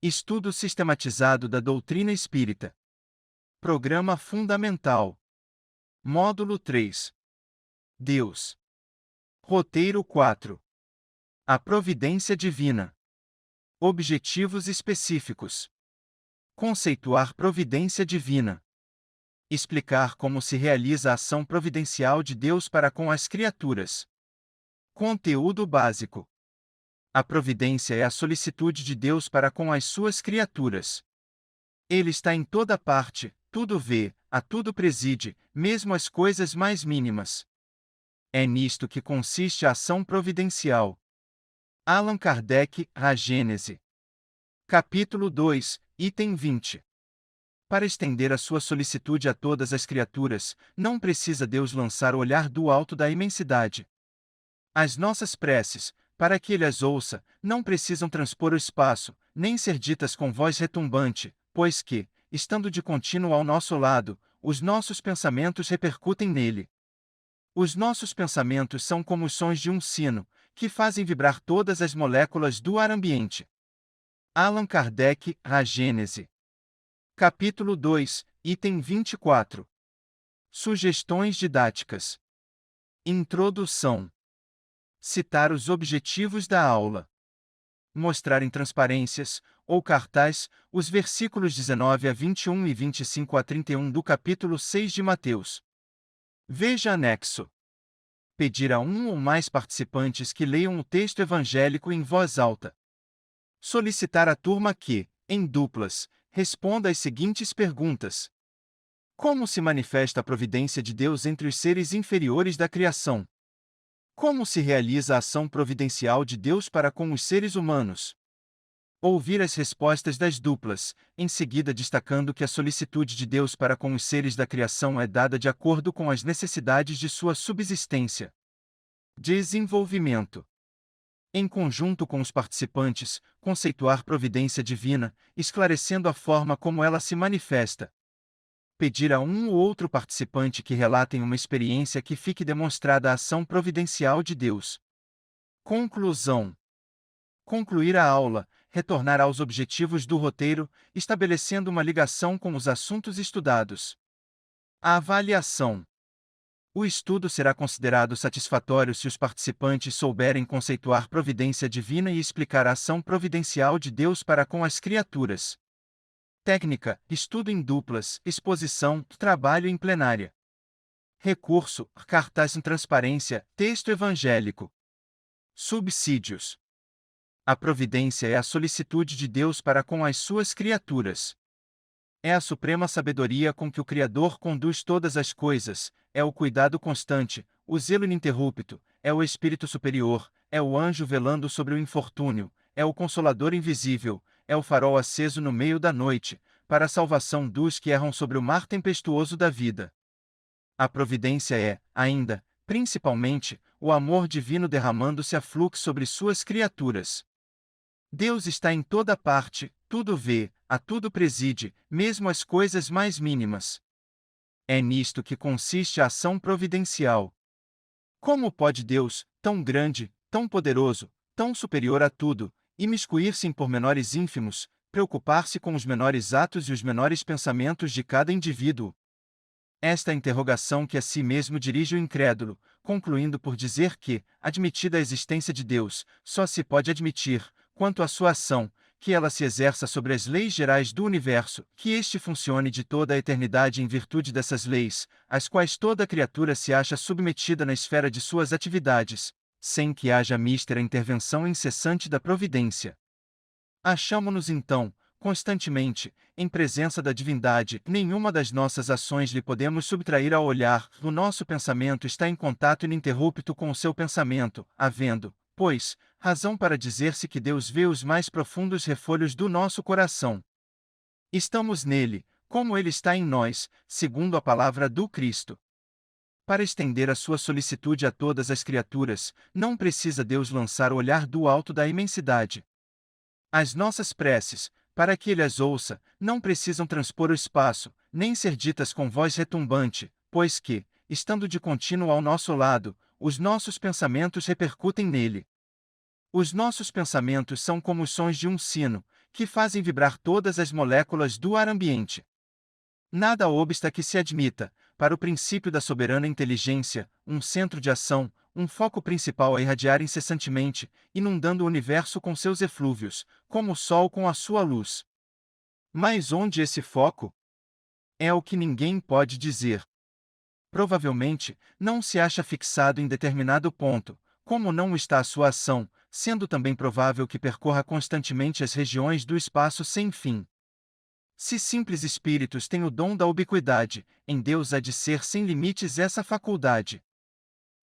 Estudo sistematizado da doutrina espírita. Programa Fundamental. Módulo 3. Deus. Roteiro 4. A providência divina. Objetivos específicos. Conceituar providência divina. Explicar como se realiza a ação providencial de Deus para com as criaturas. Conteúdo básico. A providência é a solicitude de Deus para com as suas criaturas. Ele está em toda parte, tudo vê, a tudo preside, mesmo as coisas mais mínimas. É nisto que consiste a ação providencial. Allan Kardec, A Gênese. Capítulo 2, item 20. Para estender a sua solicitude a todas as criaturas, não precisa Deus lançar o olhar do alto da imensidade. As nossas preces, para que Ele as ouça, não precisam transpor o espaço, nem ser ditas com voz retumbante, pois que, estando de contínuo ao nosso lado, os nossos pensamentos repercutem nele. Os nossos pensamentos são como os sons de um sino, que fazem vibrar todas as moléculas do ar ambiente. Allan Kardec, A Gênese. Capítulo 2, item 24. Sugestões didáticas. Introdução. Citar os objetivos da aula. Mostrar em transparências, ou cartaz, os versículos 19 a 21 e 25 a 31 do capítulo 6 de Mateus. Veja anexo. Pedir a um ou mais participantes que leiam o texto evangélico em voz alta. Solicitar à turma que, em duplas, responda às seguintes perguntas. Como se manifesta a providência de Deus entre os seres inferiores da criação? Como se realiza a ação providencial de Deus para com os seres humanos? Ouvir as respostas das duplas, em seguida destacando que a solicitude de Deus para com os seres da criação é dada de acordo com as necessidades de sua subsistência. Desenvolvimento. Em conjunto com os participantes, conceituar providência divina, esclarecendo a forma como ela se manifesta. Pedir a um ou outro participante que relatem uma experiência que fique demonstrada a ação providencial de Deus. Conclusão. Concluir a aula, retornar aos objetivos do roteiro, estabelecendo uma ligação com os assuntos estudados. A avaliação. O estudo será considerado satisfatório se os participantes souberem conceituar providência divina e explicar a ação providencial de Deus para com as criaturas. Técnica, estudo em duplas, exposição, trabalho em plenária. Recurso, cartaz em transparência, texto evangélico. Subsídios. A providência é a solicitude de Deus para com as suas criaturas. É a suprema sabedoria com que o Criador conduz todas as coisas, é o cuidado constante, o zelo ininterrupto, é o Espírito superior, é o anjo velando sobre o infortúnio, é o Consolador invisível, é o farol aceso no meio da noite, para a salvação dos que erram sobre o mar tempestuoso da vida. A providência é, ainda, principalmente, o amor divino derramando-se a fluxo sobre suas criaturas. Deus está em toda parte, tudo vê, a tudo preside, mesmo as coisas mais mínimas. É nisto que consiste a ação providencial. Como pode Deus, tão grande, tão poderoso, tão superior a tudo, imiscuir-se em pormenores ínfimos, preocupar-se com os menores atos e os menores pensamentos de cada indivíduo? Esta interrogação que a si mesmo dirige o incrédulo, concluindo por dizer que, admitida a existência de Deus, só se pode admitir, quanto à sua ação, que ela se exerça sobre as leis gerais do universo, que este funcione de toda a eternidade em virtude dessas leis, às quais toda criatura se acha submetida na esfera de suas atividades, sem que haja místera intervenção incessante da providência. Achamo-nos então, constantemente, em presença da divindade, nenhuma das nossas ações lhe podemos subtrair ao olhar, o nosso pensamento está em contato ininterrupto com o seu pensamento, havendo, pois, razão para dizer-se que Deus vê os mais profundos refolhos do nosso coração. Estamos nele, como ele está em nós, segundo a palavra do Cristo. Para estender a sua solicitude a todas as criaturas, não precisa Deus lançar o olhar do alto da imensidade. As nossas preces, para que ele as ouça, não precisam transpor o espaço, nem ser ditas com voz retumbante, pois que, estando de contínuo ao nosso lado, os nossos pensamentos repercutem nele. Os nossos pensamentos são como os sons de um sino, que fazem vibrar todas as moléculas do ar ambiente. Nada obsta que se admita, para o princípio da soberana inteligência, um centro de ação, um foco principal a irradiar incessantemente, inundando o universo com seus eflúvios, como o Sol com a sua luz. Mas onde esse foco? É o que ninguém pode dizer. Provavelmente, não se acha fixado em determinado ponto, como não está a sua ação, sendo também provável que percorra constantemente as regiões do espaço sem fim. Se simples espíritos têm o dom da ubiquidade, em Deus há de ser sem limites essa faculdade.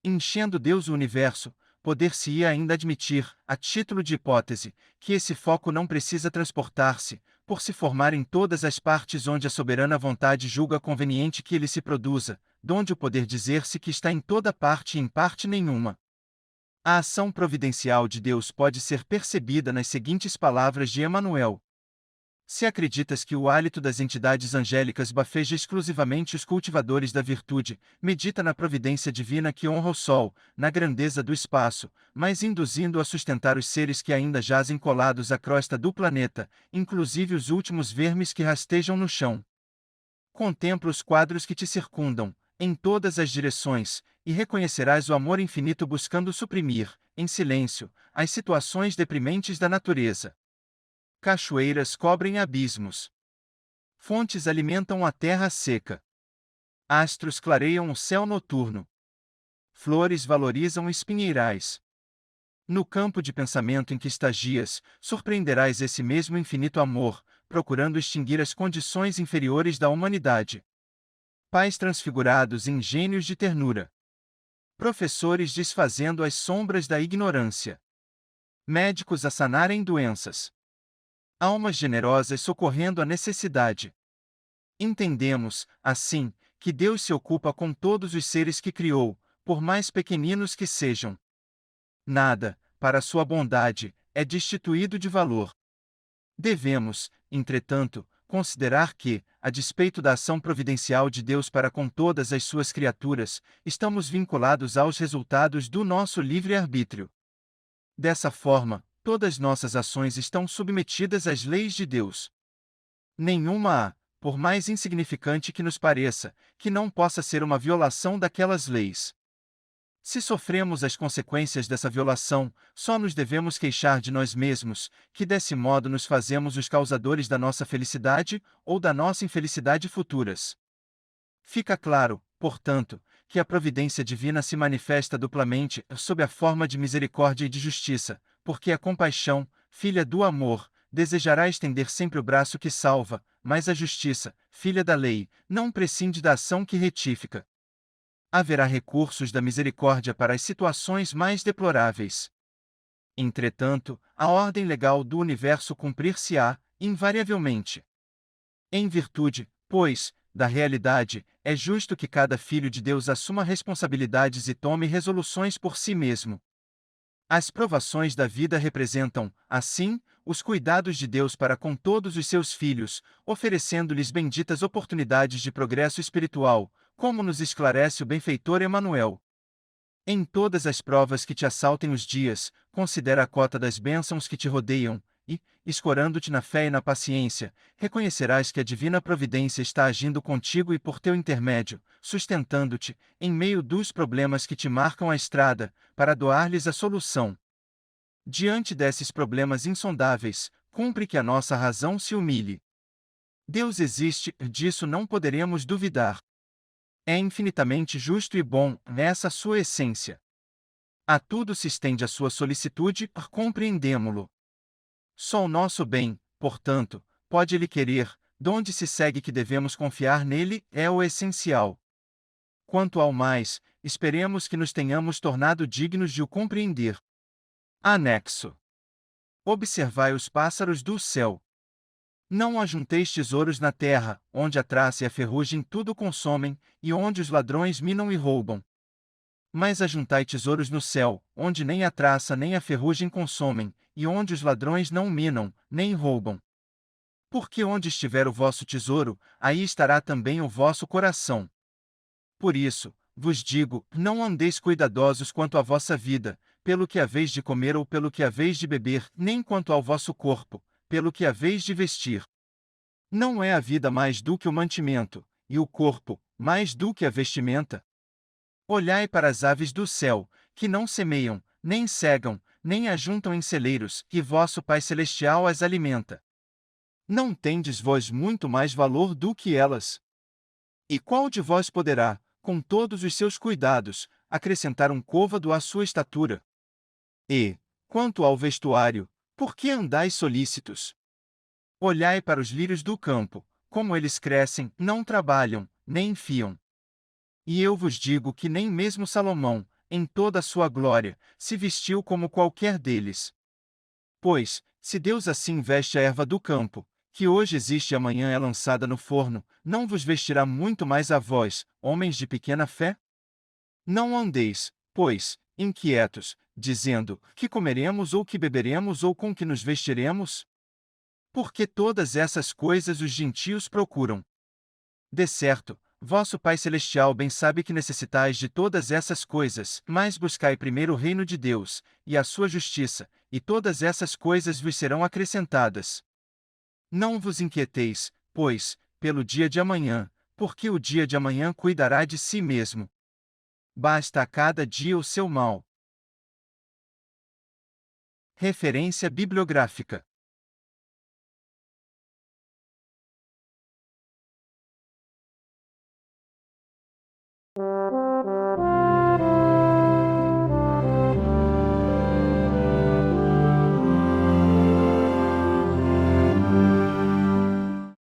Enchendo Deus o universo, poder-se-ia ainda admitir, a título de hipótese, que esse foco não precisa transportar-se, por se formar em todas as partes onde a soberana vontade julga conveniente que ele se produza, donde o poder dizer-se que está em toda parte e em parte nenhuma. A ação providencial de Deus pode ser percebida nas seguintes palavras de Emmanuel. Se acreditas que o hálito das entidades angélicas bafeja exclusivamente os cultivadores da virtude, medita na providência divina que honra o sol, na grandeza do espaço, mas induzindo a sustentar os seres que ainda jazem colados à crosta do planeta, inclusive os últimos vermes que rastejam no chão. Contempla os quadros que te circundam, em todas as direções, e reconhecerás o amor infinito buscando suprimir, em silêncio, as situações deprimentes da natureza. Cachoeiras cobrem abismos. Fontes alimentam a terra seca. Astros clareiam o céu noturno. Flores valorizam espinheirais. No campo de pensamento em que estagias, surpreenderás esse mesmo infinito amor, procurando extinguir as condições inferiores da humanidade. Pais transfigurados em gênios de ternura. Professores desfazendo as sombras da ignorância. Médicos a sanarem doenças. Almas generosas socorrendo a necessidade. Entendemos, assim, que Deus se ocupa com todos os seres que criou, por mais pequeninos que sejam. Nada, para sua bondade, é destituído de valor. Devemos, entretanto, considerar que, a despeito da ação providencial de Deus para com todas as suas criaturas, estamos vinculados aos resultados do nosso livre-arbítrio. Dessa forma, todas nossas ações estão submetidas às leis de Deus. Nenhuma há, por mais insignificante que nos pareça, que não possa ser uma violação daquelas leis. Se sofremos as consequências dessa violação, só nos devemos queixar de nós mesmos, que desse modo nos fazemos os causadores da nossa felicidade ou da nossa infelicidade futuras. Fica claro, portanto, que a providência divina se manifesta duplamente sob a forma de misericórdia e de justiça, porque a compaixão, filha do amor, desejará estender sempre o braço que salva, mas a justiça, filha da lei, não prescinde da ação que retifica. Haverá recursos da misericórdia para as situações mais deploráveis. Entretanto, a ordem legal do universo cumprir-se-á, invariavelmente. Em virtude, pois, da realidade, é justo que cada filho de Deus assuma responsabilidades e tome resoluções por si mesmo. As provações da vida representam, assim, os cuidados de Deus para com todos os seus filhos, oferecendo-lhes benditas oportunidades de progresso espiritual, como nos esclarece o benfeitor Emmanuel. Em todas as provas que te assaltem os dias, considera a cota das bênçãos que te rodeiam, e, escorando-te na fé e na paciência, reconhecerás que a divina providência está agindo contigo e por teu intermédio, sustentando-te, em meio dos problemas que te marcam a estrada, para doar-lhes a solução. Diante desses problemas insondáveis, cumpre que a nossa razão se humilhe. Deus existe, disso não poderemos duvidar. É infinitamente justo e bom, nessa sua essência. A tudo se estende a sua solicitude, compreendemo-lo. Só o nosso bem, portanto, pode ele querer, donde se segue que devemos confiar nele, é o essencial. Quanto ao mais, esperemos que nos tenhamos tornado dignos de o compreender. Anexo. Observai os pássaros do céu. Não ajunteis tesouros na terra, onde a traça e a ferrugem tudo consomem, e onde os ladrões minam e roubam. Mas ajuntai tesouros no céu, onde nem a traça nem a ferrugem consomem, e onde os ladrões não minam, nem roubam. Porque onde estiver o vosso tesouro, aí estará também o vosso coração. Por isso, vos digo, não andeis cuidadosos quanto à vossa vida, pelo que haveis de comer ou pelo que haveis de beber, nem quanto ao vosso corpo, pelo que haveis de vestir. Não é a vida mais do que o mantimento, e o corpo, mais do que a vestimenta? Olhai para as aves do céu, que não semeiam, nem cegam, nem ajuntam em celeiros, e vosso Pai Celestial as alimenta. Não tendes vós muito mais valor do que elas? E qual de vós poderá, com todos os seus cuidados, acrescentar um côvado à sua estatura? E, quanto ao vestuário, por que andais solícitos? Olhai para os lírios do campo, como eles crescem, não trabalham, nem fiam. E eu vos digo que nem mesmo Salomão, em toda a sua glória, se vestiu como qualquer deles. Pois, se Deus assim veste a erva do campo, que hoje existe e amanhã é lançada no forno, não vos vestirá muito mais a vós, homens de pequena fé? Não andeis, pois, inquietos, dizendo: que comeremos ou que beberemos ou com que nos vestiremos? Porque todas essas coisas os gentios procuram. De certo, vosso Pai Celestial bem sabe que necessitais de todas essas coisas, mas buscai primeiro o reino de Deus, e a sua justiça, e todas essas coisas vos serão acrescentadas. Não vos inquieteis, pois, pelo dia de amanhã, porque o dia de amanhã cuidará de si mesmo. Basta a cada dia o seu mal. Referência bibliográfica.